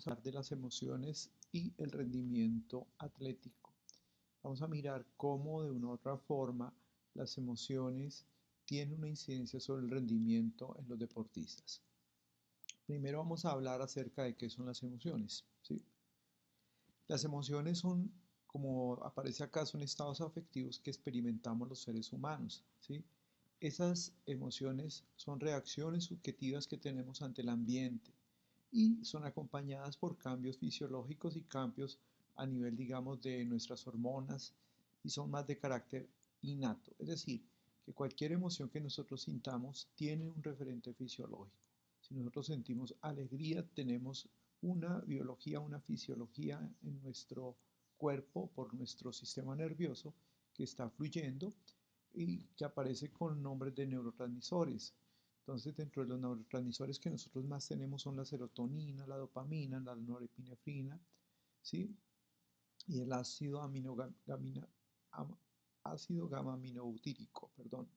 vamos a hablar de las emociones y el rendimiento atlético. Vamos a mirar cómo de una u otra forma las emociones tienen una incidencia sobre el rendimiento en los deportistas. Primero vamos a hablar acerca de qué son las emociones, ¿sí? Las emociones son, como aparece acá, son estados afectivos que experimentamos los seres humanos, ¿sí? Esas emociones son reacciones subjetivas que tenemos ante el ambiente y son acompañadas por cambios fisiológicos y cambios a nivel, digamos, de nuestras hormonas y son más de carácter innato. Es decir, que cualquier emoción que nosotros sintamos tiene un referente fisiológico. Si nosotros sentimos alegría, tenemos una biología, una fisiología en nuestro cuerpo por nuestro sistema nervioso que está fluyendo y que aparece con nombres de neurotransmisores. Entonces, dentro de los neurotransmisores que nosotros más tenemos son la serotonina, la dopamina, la norepinefrina, ¿sí? Y el ácido gamma aminobutírico, perdón.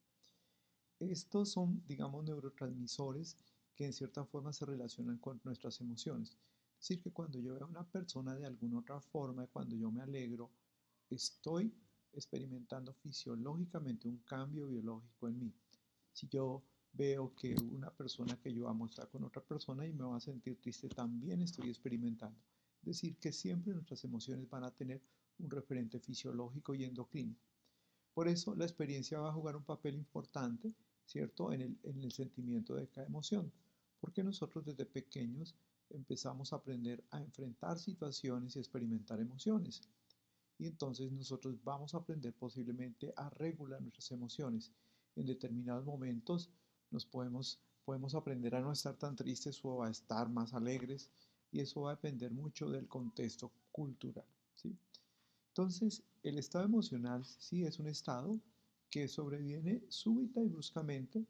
Estos son, digamos, neurotransmisores que en cierta forma se relacionan con nuestras emociones. Es decir, que cuando yo veo a una persona de alguna otra forma, cuando yo me alegro, estoy experimentando fisiológicamente un cambio biológico en mí. Si yo veo que una persona que yo amo está con otra persona y me va a sentir triste, también estoy experimentando. Es decir, que siempre nuestras emociones van a tener un referente fisiológico y endocrino. Por eso la experiencia va a jugar un papel importante, ¿cierto?, en el sentimiento de cada emoción, porque nosotros desde pequeños empezamos a aprender a enfrentar situaciones y experimentar emociones. Y entonces nosotros vamos a aprender posiblemente a regular nuestras emociones. En determinados momentos podemos aprender a no estar tan tristes o a estar más alegres y eso va a depender mucho del contexto cultural, ¿sí? Entonces, el estado emocional sí es un estado que sobreviene súbita y bruscamente,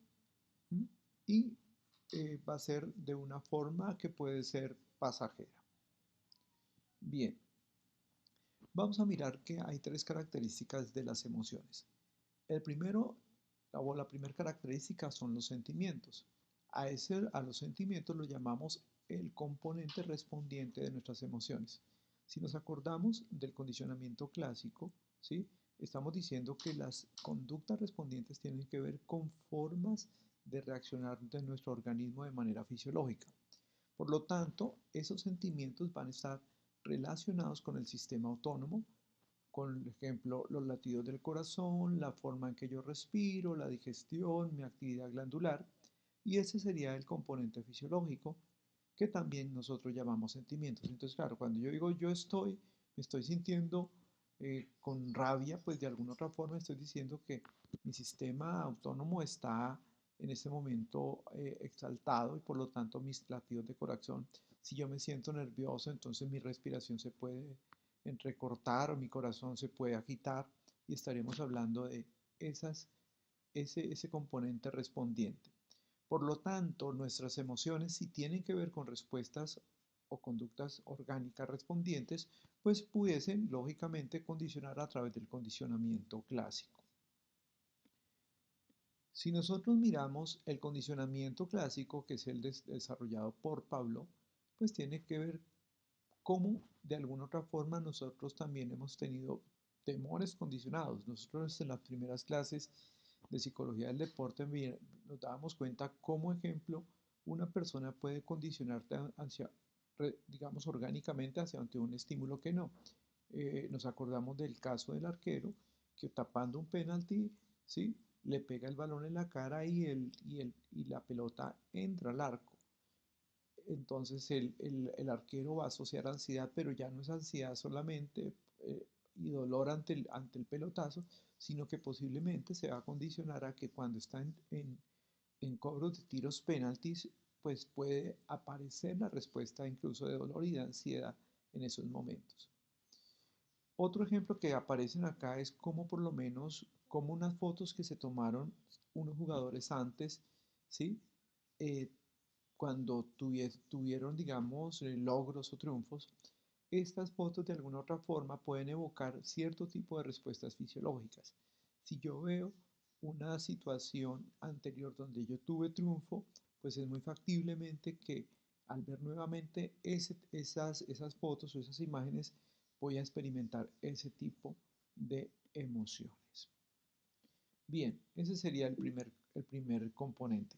¿m? y va a ser de una forma que puede ser pasajera. Bien, vamos a mirar que hay tres características de las emociones. El primero, la primera característica son los sentimientos. A los sentimientos lo llamamos el componente respondiente de nuestras emociones. Si nos acordamos del condicionamiento clásico, ¿sí? Estamos diciendo que las conductas respondientes tienen que ver con formas de reaccionar de nuestro organismo de manera fisiológica. Por lo tanto, esos sentimientos van a estar relacionados con el sistema autónomo, con ejemplo, los latidos del corazón, la forma en que yo respiro, la digestión, mi actividad glandular, y ese sería el componente fisiológico que también nosotros llamamos sentimientos. Entonces, claro, cuando yo digo me estoy sintiendo con rabia, pues de alguna otra forma estoy diciendo que mi sistema autónomo está en ese momento exaltado y por lo tanto mis latidos de corazón, si yo me siento nervioso, entonces mi respiración se puede entrecortar o mi corazón se puede agitar y estaremos hablando de ese componente respondiente. Por lo tanto, nuestras emociones, si tienen que ver con respuestas o conductas orgánicas respondientes, pues pudiesen lógicamente condicionar a través del condicionamiento clásico. Si nosotros miramos el condicionamiento clásico, que es el desarrollado por Pablo, pues tiene que ver cómo de alguna otra forma nosotros también hemos tenido temores condicionados. Nosotros en las primeras clases de psicología del deporte nos dábamos cuenta cómo ejemplo una persona puede condicionarte hacia, digamos, orgánicamente hacia ante un estímulo que no. Nos acordamos del caso del arquero que tapando un penalti, ¿sí? Le pega el balón en la cara y la pelota entra al arco. Entonces el arquero va a asociar ansiedad, pero ya no es ansiedad solamente y dolor ante el pelotazo, sino que posiblemente se va a condicionar a que cuando está en cobros de tiros penaltis, pues puede aparecer la respuesta incluso de dolor y de ansiedad en esos momentos. Otro ejemplo que aparecen acá es como por lo menos como unas fotos que se tomaron unos jugadores antes, ¿sí? Eh, cuando tuvieron, digamos, logros o triunfos, estas fotos de alguna otra forma pueden evocar cierto tipo de respuestas fisiológicas. Si yo veo una situación anterior donde yo tuve triunfo, pues es muy factiblemente que al ver nuevamente esas fotos o esas imágenes, voy a experimentar ese tipo de emociones. Bien, ese sería el primer componente.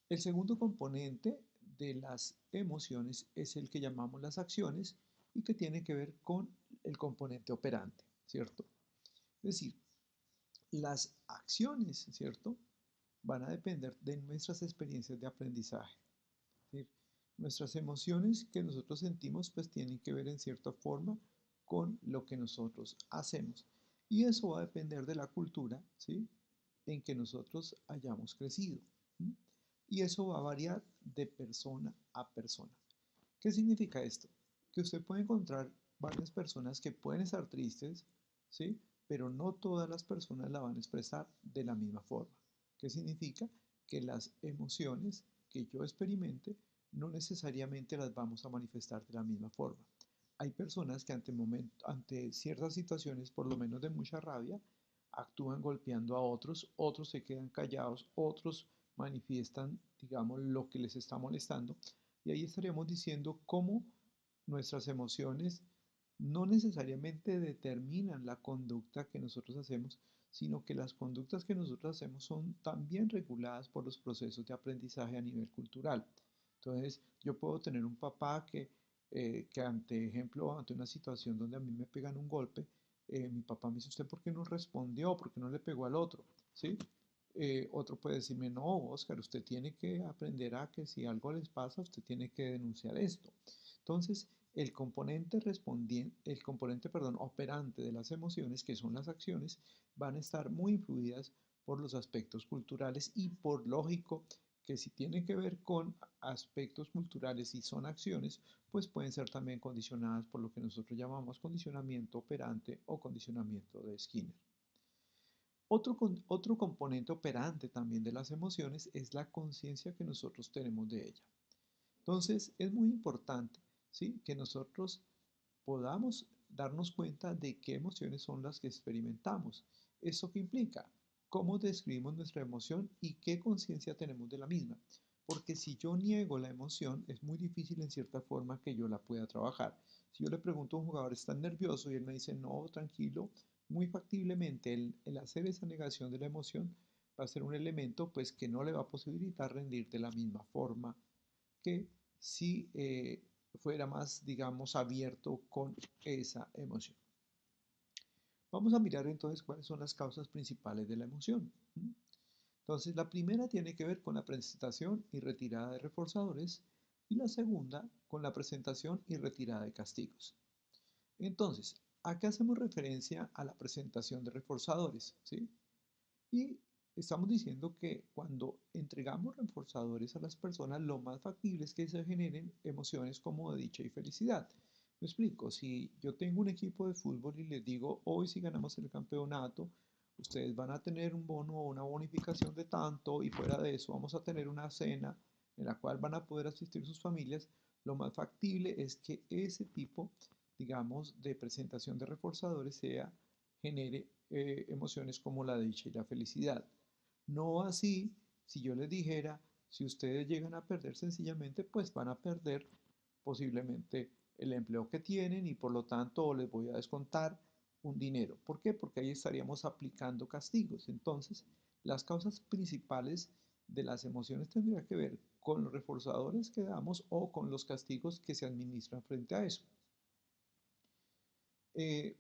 El segundo componente de las emociones es el que llamamos las acciones y que tiene que ver con el componente operante, ¿cierto? Es decir, las acciones, ¿cierto? Van a depender de nuestras experiencias de aprendizaje. Es decir, nuestras emociones que nosotros sentimos pues tienen que ver en cierta forma con lo que nosotros hacemos. Y eso va a depender de la cultura, ¿sí? En que nosotros hayamos crecido. ¿Sí? Y eso va a variar de persona a persona. ¿Qué significa esto? Que usted puede encontrar varias personas que pueden estar tristes, ¿sí? Pero no todas las personas la van a expresar de la misma forma. ¿Qué significa? Que las emociones que yo experimente no necesariamente las vamos a manifestar de la misma forma. Hay personas que ante ciertas situaciones, por lo menos de mucha rabia, actúan golpeando a otros, otros se quedan callados, otros manifiestan, digamos, lo que les está molestando. Y ahí estaríamos diciendo cómo nuestras emociones no necesariamente determinan la conducta que nosotros hacemos, sino que las conductas que nosotros hacemos son también reguladas por los procesos de aprendizaje a nivel cultural. Entonces, yo puedo tener un papá que ante una situación donde a mí me pegan un golpe, mi papá me dice, ¿usted por qué no respondió? ¿Por qué no le pegó al otro? ¿Sí? Otro puede decirme, no, Oscar, usted tiene que aprender a que si algo les pasa, usted tiene que denunciar esto. Entonces, el componente, operante de las emociones, que son las acciones, van a estar muy influidas por los aspectos culturales y por lógico que si tienen que ver con aspectos culturales y son acciones, pues pueden ser también condicionadas por lo que nosotros llamamos condicionamiento operante o condicionamiento de Skinner. Otro componente operante también de las emociones es la conciencia que nosotros tenemos de ella. Entonces, es muy importante, ¿sí?, que nosotros podamos darnos cuenta de qué emociones son las que experimentamos. ¿Eso qué implica? Cómo describimos nuestra emoción y qué conciencia tenemos de la misma. Porque si yo niego la emoción, es muy difícil en cierta forma que yo la pueda trabajar. Si yo le pregunto a un jugador, ¿está nervioso? Y él me dice, no, tranquilo, muy factiblemente el hacer esa negación de la emoción va a ser un elemento pues que no le va a posibilitar rendir de la misma forma que si fuera más, digamos, abierto con esa emoción. Vamos a mirar entonces cuáles son las causas principales de la emoción. Entonces, la primera tiene que ver con la presentación y retirada de reforzadores y la segunda con la presentación y retirada de castigos. Entonces, acá hacemos referencia a la presentación de reforzadores, ¿sí? Y estamos diciendo que cuando entregamos reforzadores a las personas, lo más factible es que se generen emociones como de dicha y felicidad. Me explico, si yo tengo un equipo de fútbol y les digo, hoy si ganamos el campeonato, ustedes van a tener un bono o una bonificación de tanto y fuera de eso vamos a tener una cena en la cual van a poder asistir sus familias, lo más factible es que ese tipo, digamos, de presentación de reforzadores genere emociones como la dicha y la felicidad. No así, si yo les dijera, si ustedes llegan a perder sencillamente, pues van a perder posiblemente el empleo que tienen y por lo tanto les voy a descontar un dinero. ¿Por qué? Porque ahí estaríamos aplicando castigos. Entonces, las causas principales de las emociones tendrían que ver con los reforzadores que damos o con los castigos que se administran frente a eso. Eh,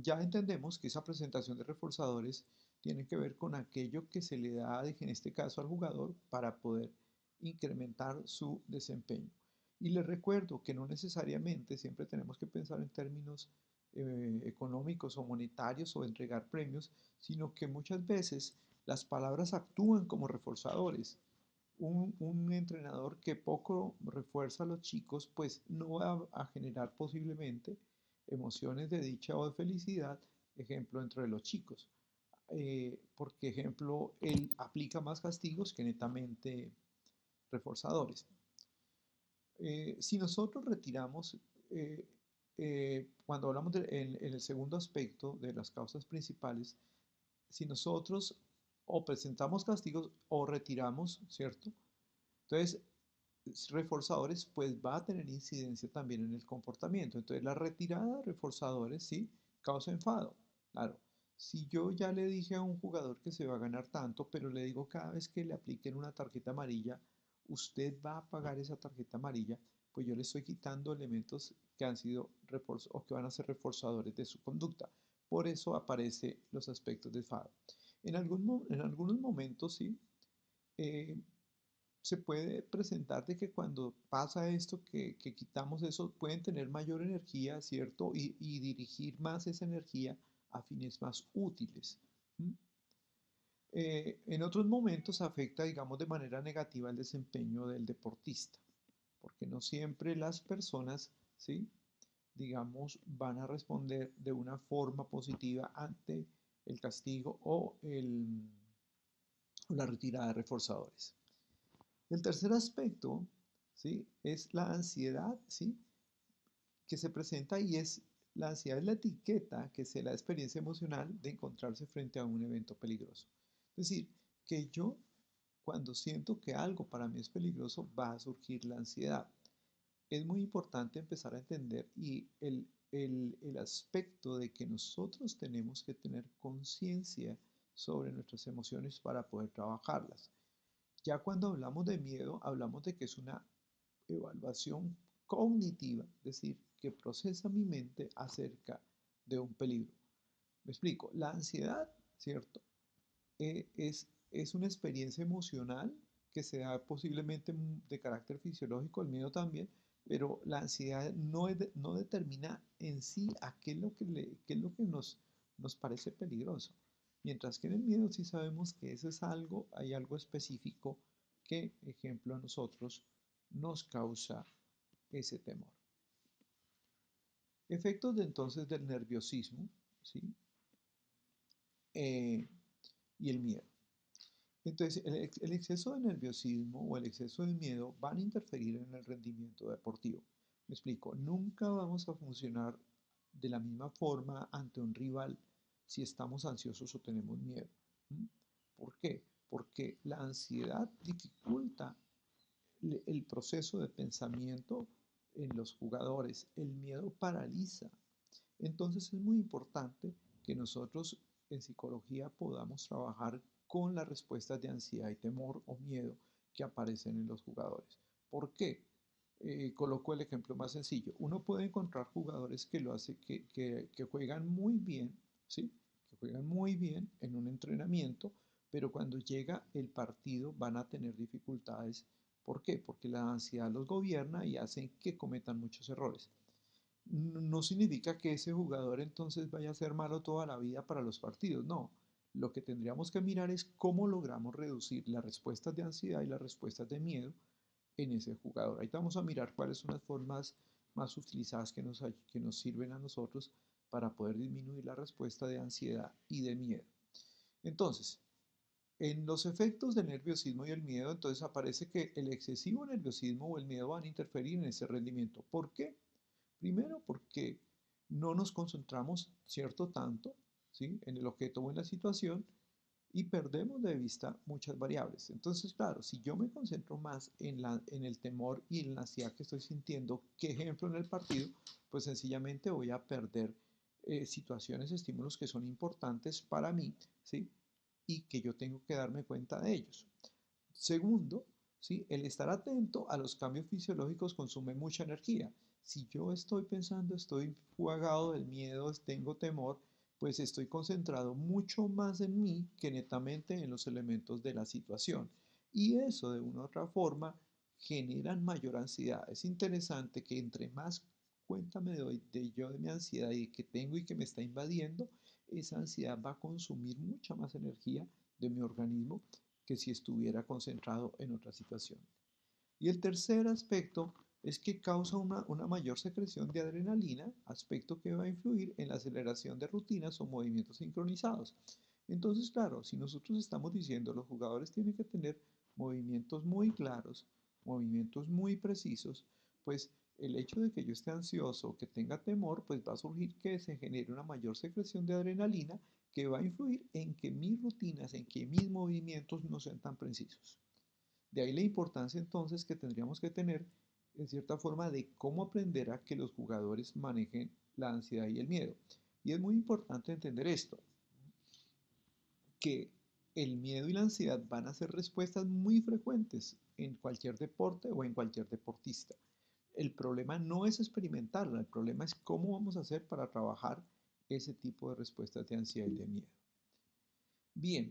ya entendemos que esa presentación de reforzadores tiene que ver con aquello que se le da, en este caso al jugador, para poder incrementar su desempeño. Y les recuerdo que no necesariamente siempre tenemos que pensar en términos económicos o monetarios o entregar premios, sino que muchas veces las palabras actúan como reforzadores. Un entrenador que poco refuerza a los chicos, pues no va a generar posiblemente emociones de dicha o de felicidad, ejemplo, entre los chicos. Porque, ejemplo, él aplica más castigos que netamente reforzadores. Si nosotros retiramos, cuando hablamos en el segundo aspecto de las causas principales, si nosotros o presentamos castigos o retiramos, ¿cierto? Entonces, reforzadores, pues va a tener incidencia también en el comportamiento. Entonces, la retirada de reforzadores, sí, causa enfado. Claro, si yo ya le dije a un jugador que se va a ganar tanto, pero le digo cada vez que le apliquen una tarjeta amarilla, usted va a pagar esa tarjeta amarilla, pues yo le estoy quitando elementos que han sido o que van a ser reforzadores de su conducta. Por eso aparecen los aspectos de enfado. En algunos momentos, sí, eh, se puede presentar de que cuando pasa esto, que quitamos eso, pueden tener mayor energía, ¿cierto? Y dirigir más esa energía a fines más útiles. ¿M? En otros momentos afecta, digamos, de manera negativa el desempeño del deportista, porque no siempre las personas, ¿sí? Digamos, van a responder de una forma positiva ante el castigo o la retirada de reforzadores. El tercer aspecto, ¿sí? Es la ansiedad, ¿sí? Que se presenta y es la ansiedad es la etiqueta que se la experiencia emocional de encontrarse frente a un evento peligroso. Es decir, que yo cuando siento que algo para mí es peligroso va a surgir la ansiedad. Es muy importante empezar a entender y el aspecto de que nosotros tenemos que tener conciencia sobre nuestras emociones para poder trabajarlas. Ya cuando hablamos de miedo, hablamos de que es una evaluación cognitiva, es decir, que procesa mi mente acerca de un peligro. Me explico, la ansiedad, ¿cierto? Es una experiencia emocional que se da posiblemente de carácter fisiológico, el miedo también, pero la ansiedad no determina en sí a qué es lo que nos parece peligroso. Mientras que en el miedo sí sabemos que eso es algo, hay algo específico que, ejemplo, a nosotros nos causa ese temor. Efectos de, entonces del nerviosismo, ¿sí? Eh, y el miedo. Entonces, el exceso de nerviosismo o el exceso de miedo van a interferir en el rendimiento deportivo. Me explico, nunca vamos a funcionar de la misma forma ante un rival si estamos ansiosos o tenemos miedo. ¿Mm? ¿Por qué? Porque la ansiedad dificulta el proceso de pensamiento en los jugadores. El miedo paraliza. Entonces es muy importante que nosotros en psicología podamos trabajar con las respuestas de ansiedad y temor o miedo que aparecen en los jugadores. ¿Por qué? Coloco el ejemplo más sencillo. Uno puede encontrar jugadores que lo hace, que juegan muy bien, ¿sí? Que juegan muy bien en un entrenamiento, pero cuando llega el partido van a tener dificultades. ¿Por qué? Porque la ansiedad los gobierna y hacen que cometan muchos errores. No significa que ese jugador entonces vaya a ser malo toda la vida para los partidos, no. Lo que tendríamos que mirar es cómo logramos reducir las respuestas de ansiedad y las respuestas de miedo en ese jugador. Ahí vamos a mirar cuáles son las formas más utilizadas que nos sirven a nosotros para poder disminuir la respuesta de ansiedad y de miedo. Entonces, en los efectos del nerviosismo y el miedo, entonces aparece que el excesivo nerviosismo o el miedo van a interferir en ese rendimiento. ¿Por qué? Primero, porque no nos concentramos cierto tanto, ¿sí? En el objeto o en la situación y perdemos de vista muchas variables. Entonces, claro, si yo me concentro más en el temor y en la ansiedad que estoy sintiendo, que ejemplo en el partido, pues sencillamente voy a perder situaciones, estímulos que son importantes para mí, ¿sí? Y que yo tengo que darme cuenta de ellos. Segundo, ¿sí? El estar atento a los cambios fisiológicos consume mucha energía. Si yo estoy pensando, estoy jugado del miedo, tengo temor, pues estoy concentrado mucho más en mí que netamente en los elementos de la situación. Y eso de una u otra forma generan mayor ansiedad. Es interesante que entre más cuenta me doy de yo de mi ansiedad y que tengo y que me está invadiendo, esa ansiedad va a consumir mucha más energía de mi organismo que si estuviera concentrado en otra situación. Y el tercer aspecto es que causa una mayor secreción de adrenalina, aspecto que va a influir en la aceleración de rutinas o movimientos sincronizados. Entonces, claro, si nosotros estamos diciendo los jugadores tienen que tener movimientos muy claros, movimientos muy precisos, pues el hecho de que yo esté ansioso o que tenga temor, pues va a surgir que se genere una mayor secreción de adrenalina que va a influir en que mis rutinas, en que mis movimientos no sean tan precisos. De ahí la importancia entonces que tendríamos que tener, en cierta forma, de cómo aprender a que los jugadores manejen la ansiedad y el miedo. Y es muy importante entender esto, que el miedo y la ansiedad van a ser respuestas muy frecuentes en cualquier deporte o en cualquier deportista. El problema no es experimentarla, el problema es cómo vamos a hacer para trabajar ese tipo de respuestas de ansiedad y de miedo. Bien,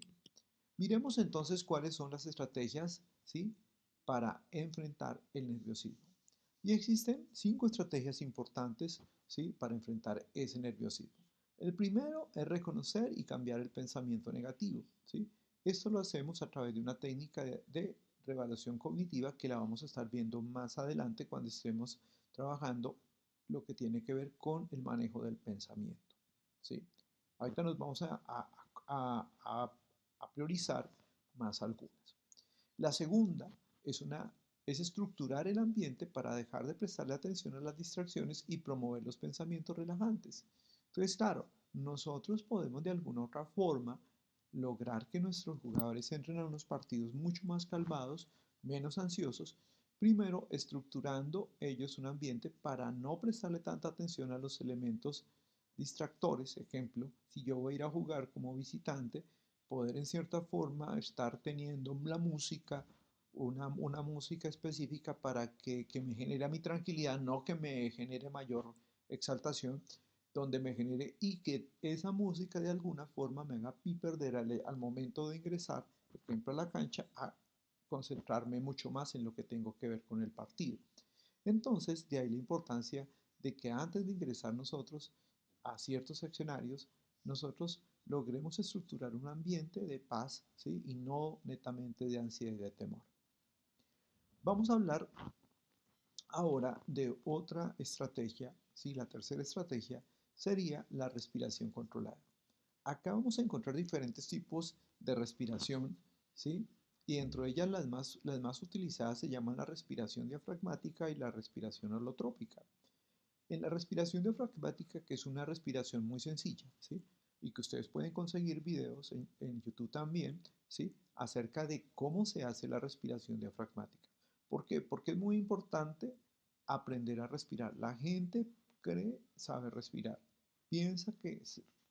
miremos entonces cuáles son las estrategias, ¿sí?, para enfrentar el nerviosismo. Y existen 5 estrategias importantes, ¿sí?, para enfrentar ese nerviosismo. El primero es reconocer y cambiar el pensamiento negativo, ¿sí? Esto lo hacemos a través de una técnica de reevaluación cognitiva que la vamos a estar viendo más adelante cuando estemos trabajando lo que tiene que ver con el manejo del pensamiento, ¿sí? Ahorita nos vamos a a priorizar más algunas. La segunda es, es estructurar el ambiente para dejar de prestarle atención a las distracciones y promover los pensamientos relajantes. Entonces, claro, nosotros podemos de alguna otra forma lograr que nuestros jugadores entren a unos partidos mucho más calmados, menos ansiosos, primero estructurando ellos un ambiente para no prestarle tanta atención a los elementos distractores. Ejemplo, si yo voy a ir a jugar como visitante, poder en cierta forma estar teniendo la música, una música específica para que me genere mi tranquilidad, no que me genere mayor exaltación, donde me genere y que esa música de alguna forma me haga perder al momento de ingresar, por ejemplo, a la cancha, a concentrarme mucho más en lo que tengo que ver con el partido. Entonces, de ahí la importancia de que antes de ingresar nosotros a ciertos escenarios, nosotros logremos estructurar un ambiente de paz, ¿sí?, y no netamente de ansiedad y de temor. Vamos a hablar ahora de otra estrategia, ¿sí? La tercera estrategia sería la respiración controlada. Acá vamos a encontrar diferentes tipos de respiración, ¿sí? Y dentro de ellas las más utilizadas se llaman la respiración diafragmática y la respiración holotrópica. En la respiración diafragmática, que es una respiración muy sencilla, ¿sí?, y que ustedes pueden conseguir videos en YouTube también, ¿sí?, acerca de cómo se hace la respiración diafragmática. ¿Por qué? Porque es muy importante aprender a respirar. La gente cree saber respirar, piensa que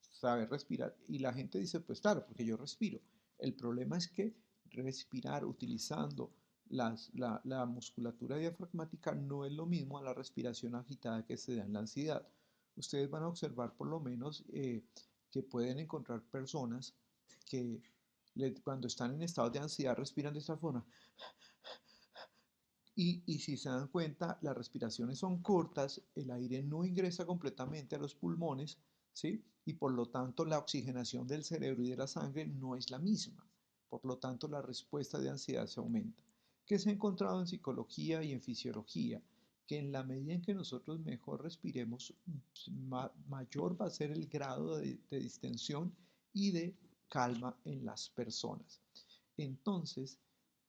sabe respirar y la gente dice, pues claro, porque yo respiro. El problema es que respirar utilizando la musculatura diafragmática no es lo mismo a la respiración agitada que se da en la ansiedad. Ustedes van a observar por lo menos que pueden encontrar personas que cuando están en estado de ansiedad respiran de esta forma. Y si se dan cuenta, las respiraciones son cortas, el aire no ingresa completamente a los pulmones, ¿sí? Y por lo tanto la oxigenación del cerebro y de la sangre no es la misma. Por lo tanto, la respuesta de ansiedad se aumenta. ¿Qué se ha encontrado en psicología y en fisiología? Que en la medida en que nosotros mejor respiremos, mayor va a ser el grado de distensión y de calma en las personas. Entonces,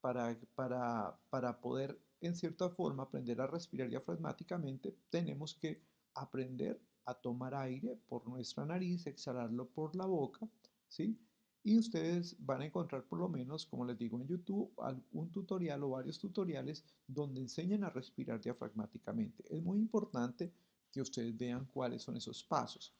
para poder, en cierta forma, aprender a respirar diafragmáticamente, tenemos que aprender a tomar aire por nuestra nariz, exhalarlo por la boca, ¿sí? Y ustedes van a encontrar por lo menos, como les digo en YouTube, un tutorial o varios tutoriales donde enseñan a respirar diafragmáticamente. Es muy importante que ustedes vean cuáles son esos pasos.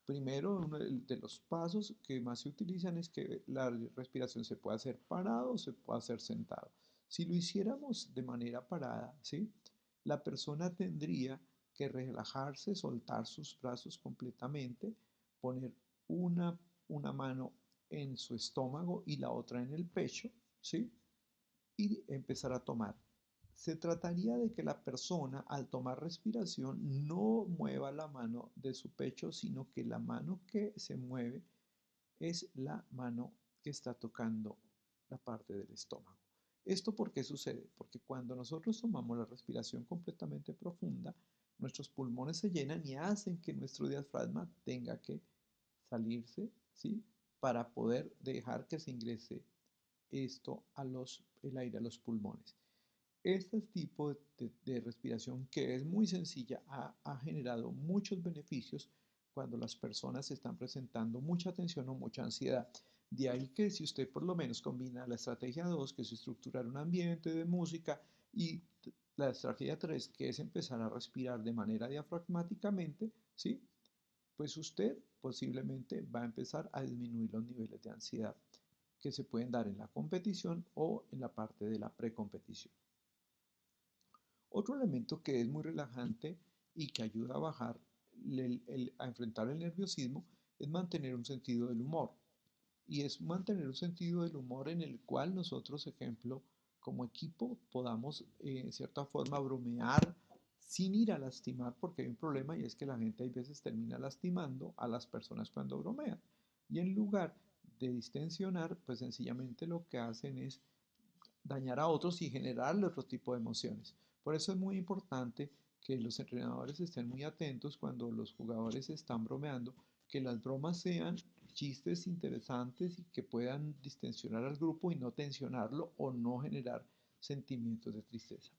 Primero, uno de los pasos que más se utilizan es que la respiración se puede hacer parado o se puede hacer sentado. Si lo hiciéramos de manera parada, ¿sí?, la persona tendría que relajarse, soltar sus brazos completamente, poner una mano en su estómago y la otra en el pecho, ¿sí?, y empezar a tomar. Se trataría de que la persona al tomar respiración no mueva la mano de su pecho, sino que la mano que se mueve es la mano que está tocando la parte del estómago. ¿Esto por qué sucede? Porque cuando nosotros tomamos la respiración completamente profunda, nuestros pulmones se llenan y hacen que nuestro diafragma tenga que salirse, ¿sí?, para poder dejar que se ingrese el aire a los pulmones. Este tipo de respiración, que es muy sencilla, ha generado muchos beneficios cuando las personas están presentando mucha tensión o mucha ansiedad. De ahí que si usted por lo menos combina la estrategia 2, que es estructurar un ambiente de música, y la estrategia 3, que es empezar a respirar de manera diafragmáticamente, ¿sí? Pues usted posiblemente va a empezar a disminuir los niveles de ansiedad que se pueden dar en la competición o en la parte de la precompetición. Otro elemento que es muy relajante y que ayuda a bajar, a enfrentar el nerviosismo, es mantener un sentido del humor. Y es mantener un sentido del humor en el cual nosotros, ejemplo, como equipo, podamos en cierta forma bromear sin ir a lastimar, porque hay un problema y es que la gente a veces termina lastimando a las personas cuando bromean. Y en lugar de distensionar, pues sencillamente lo que hacen es dañar a otros y generarle otro tipo de emociones. Por eso es muy importante que los entrenadores estén muy atentos cuando los jugadores están bromeando, que las bromas sean chistes interesantes y que puedan distensionar al grupo y no tensionarlo o no generar sentimientos de tristeza.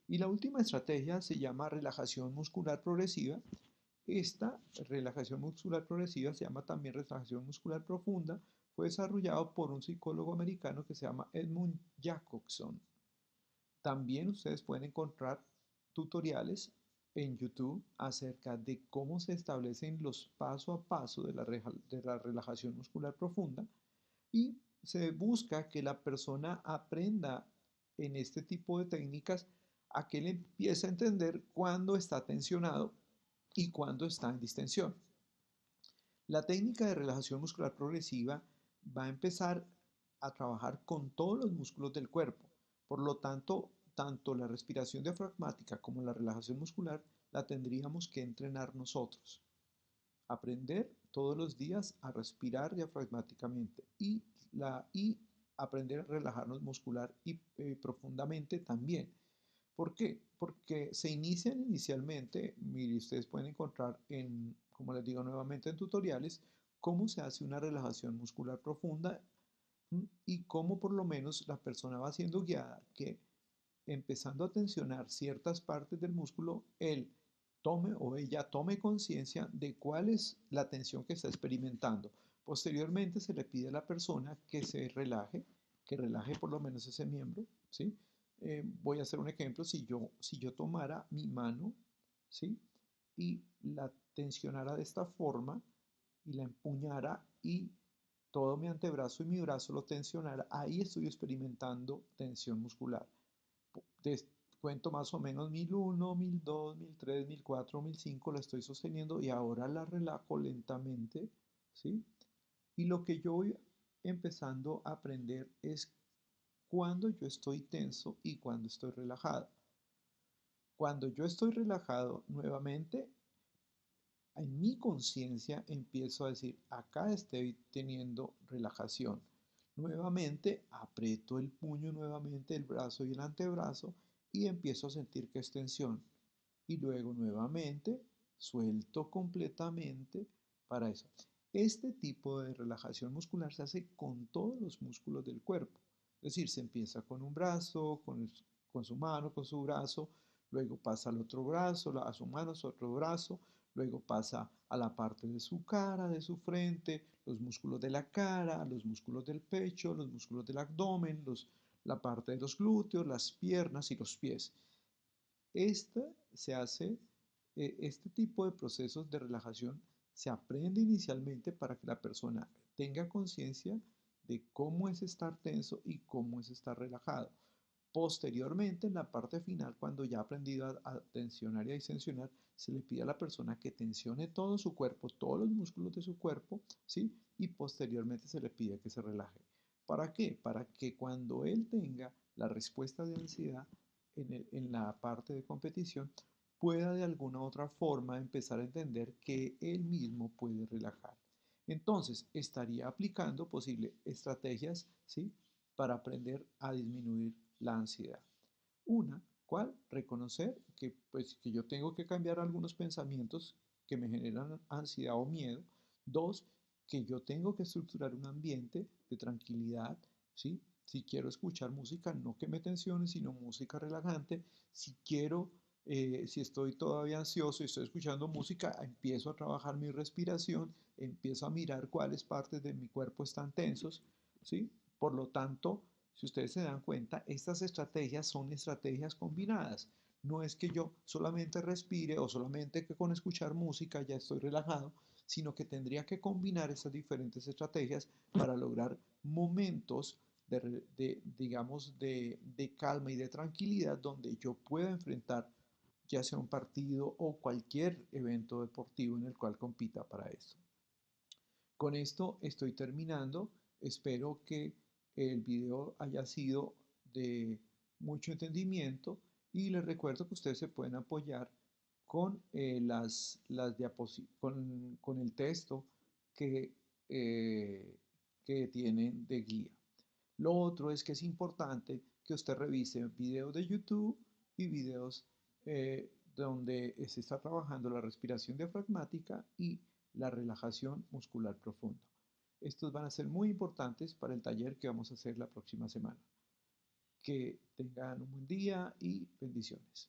Y la última estrategia se llama relajación muscular progresiva. Esta relajación muscular progresiva se llama también relajación muscular profunda. Fue desarrollado por un psicólogo americano que se llama Edmund Jacobson. También ustedes pueden encontrar tutoriales en YouTube acerca de cómo se establecen los paso a paso de la relajación muscular profunda y se busca que la persona aprenda en este tipo de técnicas a que él empiece a entender cuándo está tensionado y cuándo está en distensión. La técnica de relajación muscular progresiva va a empezar a trabajar con todos los músculos del cuerpo. Por lo tanto, tanto la respiración diafragmática como la relajación muscular la tendríamos que entrenar nosotros. Aprender todos los días a respirar diafragmáticamente y aprender a relajarnos muscular y profundamente también. ¿Por qué? Porque se inician inicialmente, mire, ustedes pueden encontrar en, como les digo nuevamente, en tutoriales, cómo se hace una relajación muscular profunda y cómo por lo menos la persona va siendo guiada, que empezando a tensionar ciertas partes del músculo, él tome o ella tome conciencia de cuál es la tensión que está experimentando. Posteriormente se le pide a la persona que se relaje, que relaje por lo menos ese miembro, ¿sí? Voy a hacer un ejemplo, si yo tomara mi mano, ¿sí? Y la tensionara de esta forma y la empuñara y todo mi antebrazo y mi brazo lo tensionara, ahí estoy experimentando tensión muscular. Te cuento más o menos 1001, 1002, 1003, 1004, 1005, la estoy sosteniendo y ahora la relajo lentamente, ¿sí? Y lo que yo voy empezando a aprender es cuando yo estoy tenso y cuando estoy relajado. Cuando yo estoy relajado, nuevamente, en mi conciencia empiezo a decir, acá estoy teniendo relajación. Nuevamente, aprieto el puño, nuevamente el brazo y el antebrazo y empiezo a sentir que es tensión. Y luego nuevamente suelto completamente para eso. Este tipo de relajación muscular se hace con todos los músculos del cuerpo. Es decir, se empieza con un brazo, con su mano, con su brazo, luego pasa al otro brazo, a su mano, a su otro brazo, luego pasa a la parte de su cara, de su frente, los músculos de la cara, los músculos del pecho, los músculos del abdomen, la parte de los glúteos, las piernas y los pies. Se hace, este tipo de procesos de relajación se aprende inicialmente para que la persona tenga conciencia de cómo es estar tenso y cómo es estar relajado. Posteriormente, en la parte final, cuando ya ha aprendido a tensionar y a distensionar, se le pide a la persona que tensione todo su cuerpo, todos los músculos de su cuerpo, ¿sí? Y posteriormente se le pide que se relaje. ¿Para qué? Para que cuando él tenga la respuesta de ansiedad en la parte de competición, pueda de alguna u otra forma empezar a entender que él mismo puede relajar. Entonces, estaría aplicando posibles estrategias, ¿sí? Para aprender a disminuir la ansiedad. Una, ¿cuál? Reconocer que, pues, que yo tengo que cambiar algunos pensamientos que me generan ansiedad o miedo. Dos, que yo tengo que estructurar un ambiente de tranquilidad, ¿sí? Si quiero escuchar música, no que me tensione, sino música relajante. Si quiero Si estoy todavía ansioso y estoy escuchando música, empiezo a trabajar mi respiración, empiezo a mirar cuáles partes de mi cuerpo están tensos, ¿sí? Por lo tanto, si ustedes se dan cuenta, estas estrategias son estrategias combinadas. No es que yo solamente respire o solamente que con escuchar música ya estoy relajado, sino que tendría que combinar estas diferentes estrategias para lograr momentos digamos, de calma y de tranquilidad donde yo pueda enfrentar ya sea un partido o cualquier evento deportivo en el cual compita para esto. Con esto estoy terminando. Espero que el video haya sido de mucho entendimiento y les recuerdo que ustedes se pueden apoyar con, con el texto que, eh, que tienen de guía. Lo otro es que es importante que usted revise videos de YouTube y videos donde se está trabajando la respiración diafragmática y la relajación muscular profunda. Estos van a ser muy importantes para el taller que vamos a hacer la próxima semana. Que tengan un buen día y bendiciones.